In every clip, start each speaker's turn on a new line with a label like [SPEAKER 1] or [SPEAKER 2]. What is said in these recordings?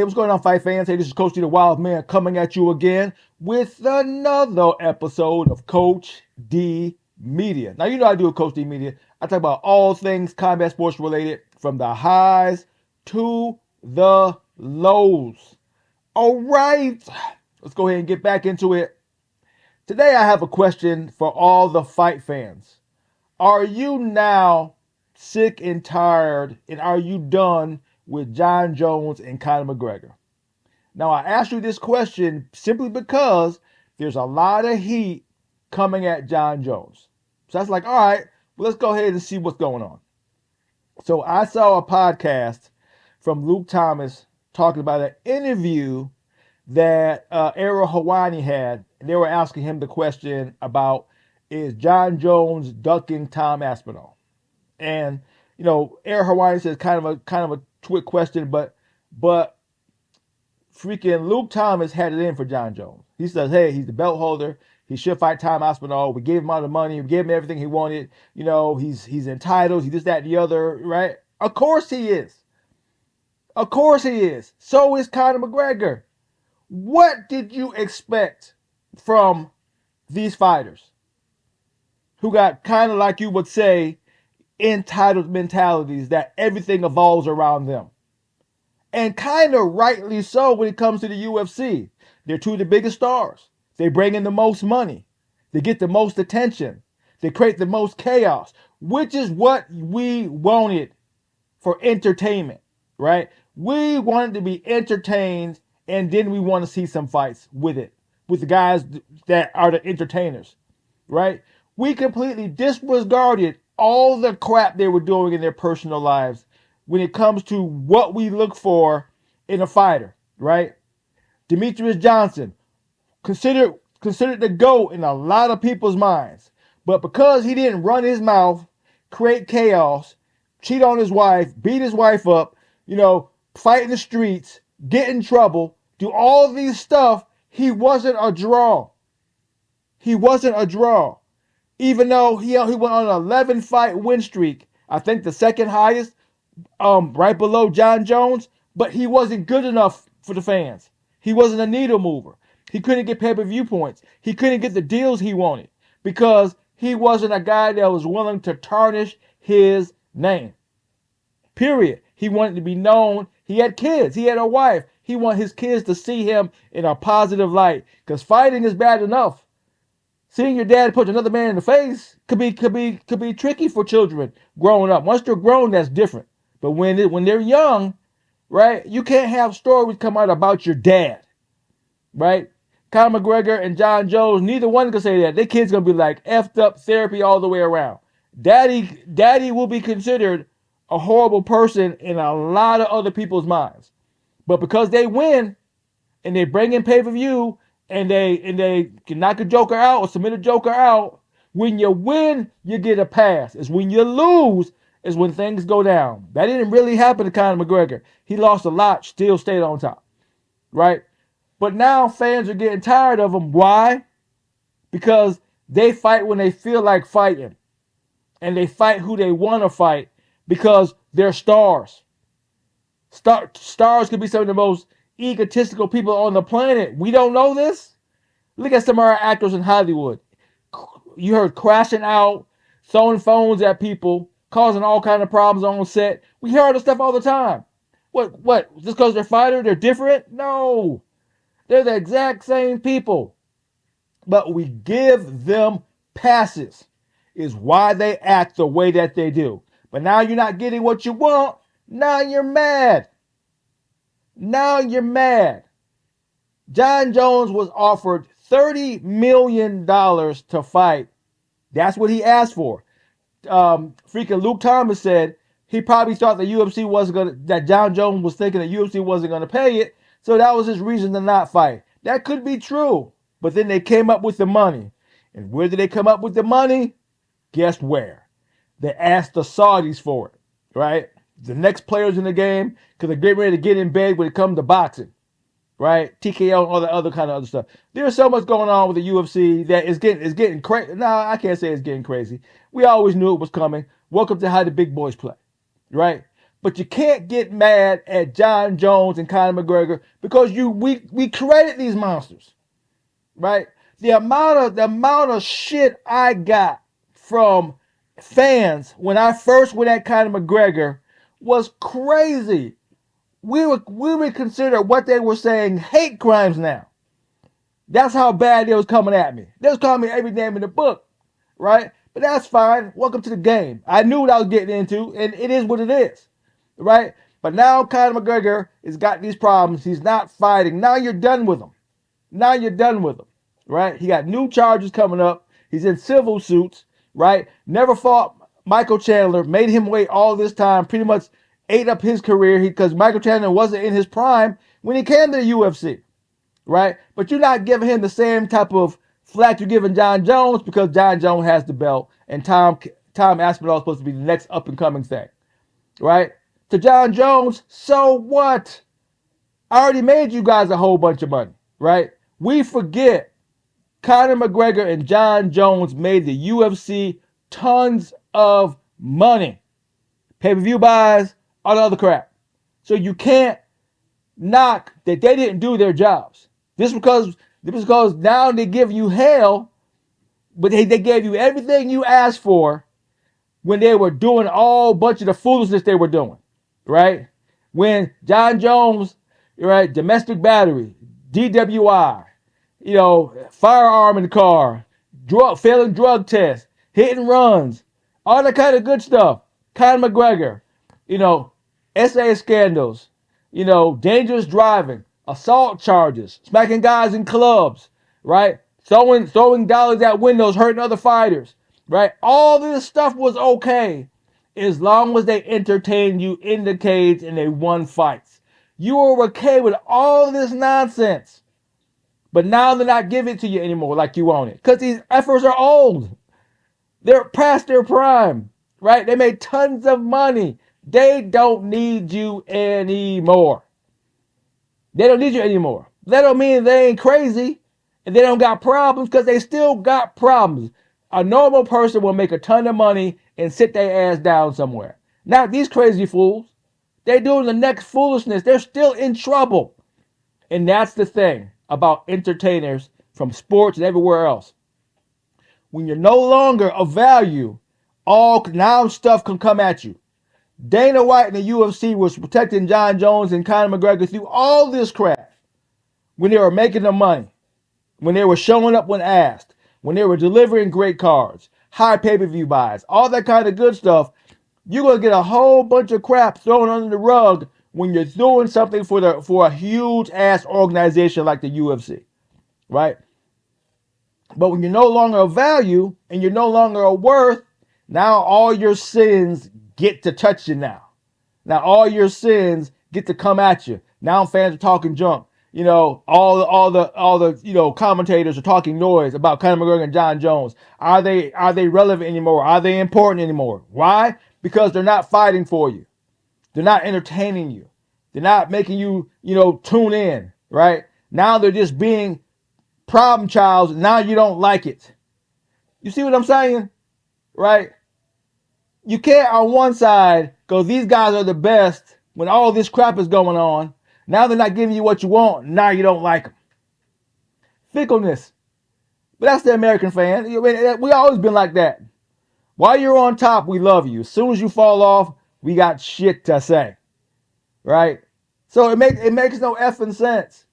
[SPEAKER 1] what's going on, fight fans? Hey, this is Coach D, the Wild Man, coming at you again with another episode of Coach D Media. Now, you know I do a Coach D Media. I talk about all things combat sports related, from the highs to the lows. All right, let's go ahead and get back into it. Today, I have a question for all the fight fans. Are you now sick and tired, and are you done with Jon Jones and Conor McGregor? Now, I asked you this question simply because there's a lot of heat coming at Jon Jones. So that's like, all right, well, let's go ahead and see what's going on. So I saw a podcast from Luke Thomas talking about an interview that Ariel Helwani had. And they were asking him the question about, is Jon Jones ducking Tom Aspinall? And Ariel Helwani says kind of a twit question, but freaking Luke Thomas had it in for Jon Jones. He says, hey, he's the belt holder. He should fight Tom Aspinall. We gave him all the money. We gave him everything he wanted. He's entitled. He this, that, and the other, right? Of course he is. Of course he is. So is Conor McGregor. What did you expect from these fighters who got kind of, like you would say, entitled mentalities that everything evolves around them? And kind of rightly so when it comes to the UFC. They're two of the biggest stars. They bring in the most money. They get the most attention. They create the most chaos, which is what we wanted for entertainment, right? We wanted to be entertained, and then we want to see some fights with it, with the guys that are the entertainers, right? We completely disregarded all the crap they were doing in their personal lives when it comes to what we look for in a fighter, right? Demetrius Johnson, considered the GOAT in a lot of people's minds. But because he didn't run his mouth, create chaos, cheat on his wife, beat his wife up, fight in the streets, get in trouble, do all these stuff, he wasn't a draw. He wasn't a draw. Even though he went on an 11-fight win streak, I think the second highest, right below Jon Jones, but he wasn't good enough for the fans. He wasn't a needle mover. He couldn't get pay-per-view points. He couldn't get the deals he wanted because he wasn't a guy that was willing to tarnish his name. Period. He wanted to be known. He had kids. He had a wife. He wanted his kids to see him in a positive light because fighting is bad enough. Seeing your dad punch another man in the face could be tricky for children growing up. Once they're grown, that's different. But when they're young, right, you can't have stories come out about your dad, right? Conor McGregor and Jon Jones, neither one can say that. Their kids gonna be like effed up therapy all the way around. Daddy will be considered a horrible person in a lot of other people's minds. But because they win and they bring in pay-per-view and they can knock a joker out or submit a joker out, when you win, you get a pass. It's when you lose is when things go down. That didn't really happen to Conor McGregor. He lost a lot, still stayed on top, right? But now fans are getting tired of him. Why? Because they fight when they feel like fighting. And they fight who they want to fight because they're stars. Stars could be some of the most egotistical people on the planet. We don't know this? Look at some of our actors in Hollywood. You heard crashing out, throwing phones at people, causing all kind of problems on set. We hear all this stuff all the time. What? Just because they're fighters, they're different? No. They're the exact same people. But we give them passes is why they act the way that they do. But now you're not getting what you want. Now you're mad. Now you're mad. Jon Jones was offered $30 million to fight. That's what he asked for. Freaking Luke Thomas said he probably thought that Jon Jones was thinking that UFC wasn't gonna pay it, so that was his reason to not fight. That could be true, but then they came up with the money. And where did they come up with the money? Guess where? They asked the Saudis for it, right? The next players in the game, because they're getting ready to get in bed when it comes to boxing, right? TKO and all the other kind of other stuff. There's so much going on with the UFC that is getting crazy. No, I can't say it's getting crazy. We always knew it was coming. Welcome to how the big boys play, right? But you can't get mad at Jon Jones and Conor McGregor because we created these monsters, right? The amount of shit I got from fans when I first went at Conor McGregor was crazy. We would consider what they were saying hate crimes now. That's how bad they was coming at me. They was calling me every name in the book, right? But that's fine. Welcome to the game. I knew what I was getting into, and it is what it is, right? But now Conor McGregor has got these problems. He's not fighting. Now you're done with him. Now you're done with him, right? He got new charges coming up. He's in civil suits, right? Never fought Michael Chandler. Made him wait all this time. Pretty much ate up his career because Michael Chandler wasn't in his prime when he came to the UFC, right? But you're not giving him the same type of flack you're giving Jon Jones because Jon Jones has the belt and Tom Aspinall is supposed to be the next up and coming thing, right? To Jon Jones, so what? I already made you guys a whole bunch of money, right? We forget Conor McGregor and Jon Jones made the UFC tons of money. Pay-per-view buys, all the other crap. So you can't knock that they didn't do their jobs. This because now they give you hell, but they gave you everything you asked for when they were doing all bunch of the foolishness they were doing, right? When Jon Jones, right, domestic battery, DWI, firearm in the car, failing drug tests, hit and runs, all that kind of good stuff. Conor McGregor, SA scandals, dangerous driving, assault charges, smacking guys in clubs, right? Throwing dollars at windows, hurting other fighters, right? All this stuff was okay as long as they entertained you in the cage and they won fights. You were okay with all this nonsense. But now they're not giving it to you anymore like you want it. Because these efforts are old. They're past their prime, right? They made tons of money. They don't need you anymore. They don't need you anymore. That don't mean they ain't crazy and they don't got problems because they still got problems. A normal person will make a ton of money and sit their ass down somewhere. Not these crazy fools. They're doing the next foolishness. They're still in trouble. And that's the thing about entertainers from sports and everywhere else. When you're no longer of value, all now stuff can come at you. Dana White and the UFC was protecting Jon Jones and Conor McGregor through all this crap when they were making the money, when they were showing up when asked, when they were delivering great cards, high pay-per-view buys, all that kind of good stuff. You're going to get a whole bunch of crap thrown under the rug when you're doing something for a huge ass organization like the UFC, right? But when you're no longer of value and you're no longer of worth, now all your sins get to touch you now. Now all your sins get to come at you. Now fans are talking junk. All the commentators are talking noise about Conor McGregor and Jon Jones. Are they relevant anymore? Are they important anymore? Why? Because they're not fighting for you. They're not entertaining you. They're not making you, tune in, right? Now they're just being problem childs. Now you don't like it. You see what I'm saying? Right? You can't on one side go, these guys are the best when all this crap is going on. Now they're not giving you what you want. Now you don't like them. Fickleness. But that's the American fan. We always been like that. While you're on top, we love you. As soon as you fall off, we got shit to say. Right? So it makes no effing sense.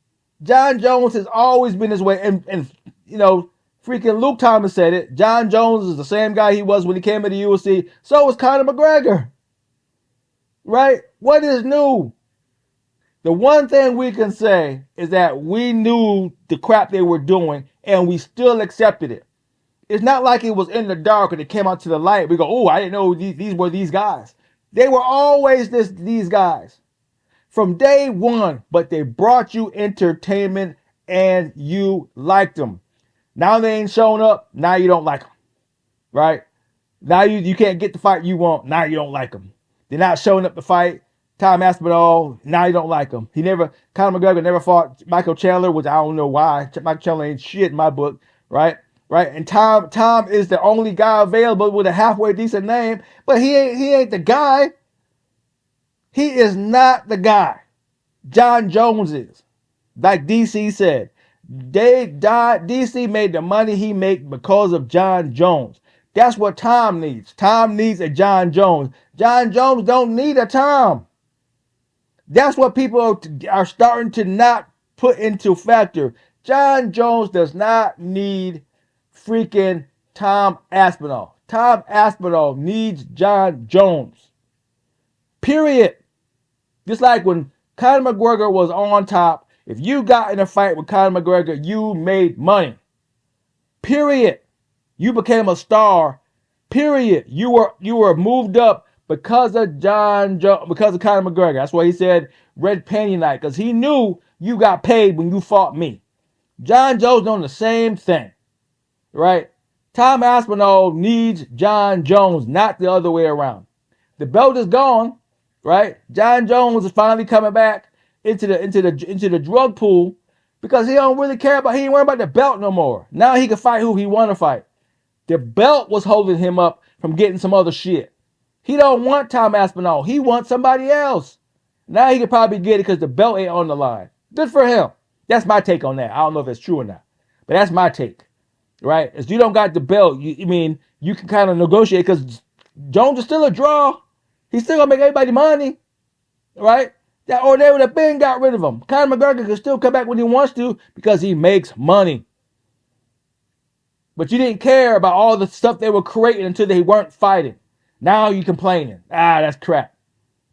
[SPEAKER 1] Jon Jones has always been this way. And freaking Luke Thomas said it. Jon Jones is the same guy he was when he came to the UFC. So is Conor McGregor. Right? What is new? The one thing we can say is that we knew the crap they were doing and we still accepted it. It's not like it was in the dark and it came out to the light. We go, oh, I didn't know these were these guys. They were always these guys from day one, but they brought you entertainment and you liked them. Now they ain't showing up. Now you don't like them, right? Now you can't get the fight you want. Now you don't like them. They're not showing up to fight. Tom Aspinall, now you don't like him. Conor McGregor never fought Michael Chandler, which I don't know why. Michael Chandler ain't shit in my book, right? Right? And Tom is the only guy available with a halfway decent name, but he ain't the guy. He is not the guy. Jon Jones is. Like DC said, DC made the money he made because of Jon Jones. That's what Tom needs. Tom needs a Jon Jones. Jon Jones don't need a Tom. That's what people are starting to not put into factor. Jon Jones does not need freaking Tom Aspinall. Tom Aspinall needs Jon Jones. Period. Just like when Conor McGregor was on top, if you got in a fight with Conor McGregor, you made money. Period. You became a star. Period. You were moved up because of because of Conor McGregor. That's why he said red panty night, because he knew you got paid when you fought me. Jon Jones doing the same thing, right? Tom Aspinall needs Jon Jones, not the other way around. The belt is gone, right? Jon Jones is finally coming back into the drug pool because he don't really care about, he ain't worried about the belt no more. Now he can fight who he want to fight. The belt was holding him up from getting some other shit. He don't want Tom Aspinall. He wants somebody else. Now he could probably get it because the belt ain't on the line. Good for him. That's my take on that. I don't know if it's true or not, but that's my take, right? If you don't got the belt, you can kind of negotiate because Jones is still a draw. He's still gonna make everybody money, right? Or they would have been got rid of him. Conor McGregor can still come back when he wants to because he makes money. But you didn't care about all the stuff they were creating until they weren't fighting. Now you complaining. That's crap.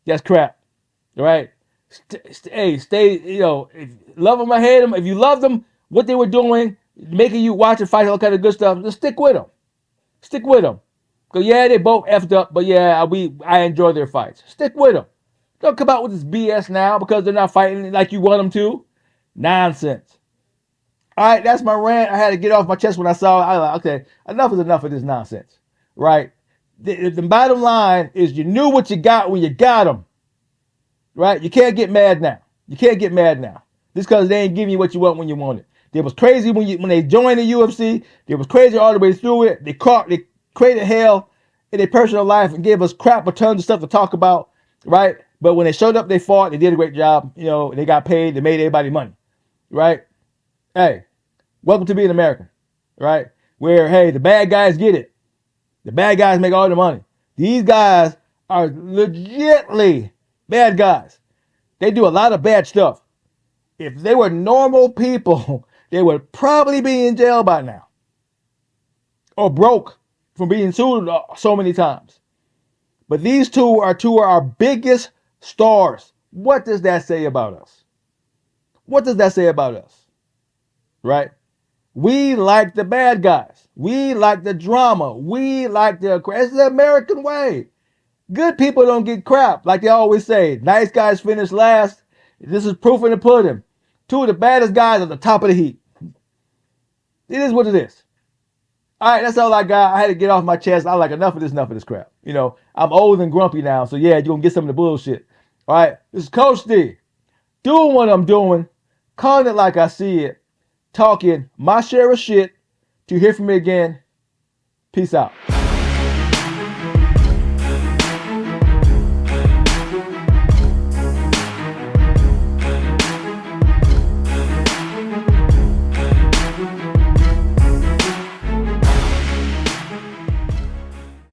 [SPEAKER 1] That's crap. Right? Stay, love them or hate them. If you love them, what they were doing, making you watch and fight all kind of good stuff, just stick with them. Stick with them. Because, yeah, they both effed up, but yeah, I enjoy their fights. Stick with them. Don't come out with this BS now because they're not fighting like you want them to. Nonsense. All right, that's my rant. I had to get off my chest when I saw it. I was like, okay, enough is enough of this nonsense, right? The bottom line is you knew what you got when you got them, right? You can't get mad now. You can't get mad now. Just because they ain't giving you what you want when you want it. They was crazy when they joined the UFC. They was crazy all the way through it. They created hell in their personal life and gave us crap or tons of stuff to talk about, right? But when they showed up, they fought. They did a great job. They got paid. They made everybody money, right? Hey, welcome to being American, right? Where, hey, the bad guys get it. The bad guys make all the money. These guys are legitimately bad guys. They do a lot of bad stuff. If they were normal people, they would probably be in jail by now. Or broke from being sued so many times. But these two are our biggest stars. What does that say about us? What does that say about us? Right? We like the bad guys. We like the drama. We like it's the American way. Good people don't get crap, like they always say. Nice guys finish last. This is proof in the pudding. Two of the baddest guys at the top of the heap. It is what it is. All right, that's all I got. I had to get off my chest. I like enough of this crap. I'm old and grumpy now, so yeah, you're going to get some of the bullshit. All right, this is Coach D. Doing what I'm doing, calling it like I see it, talking my share of shit. To hear from me again, peace out.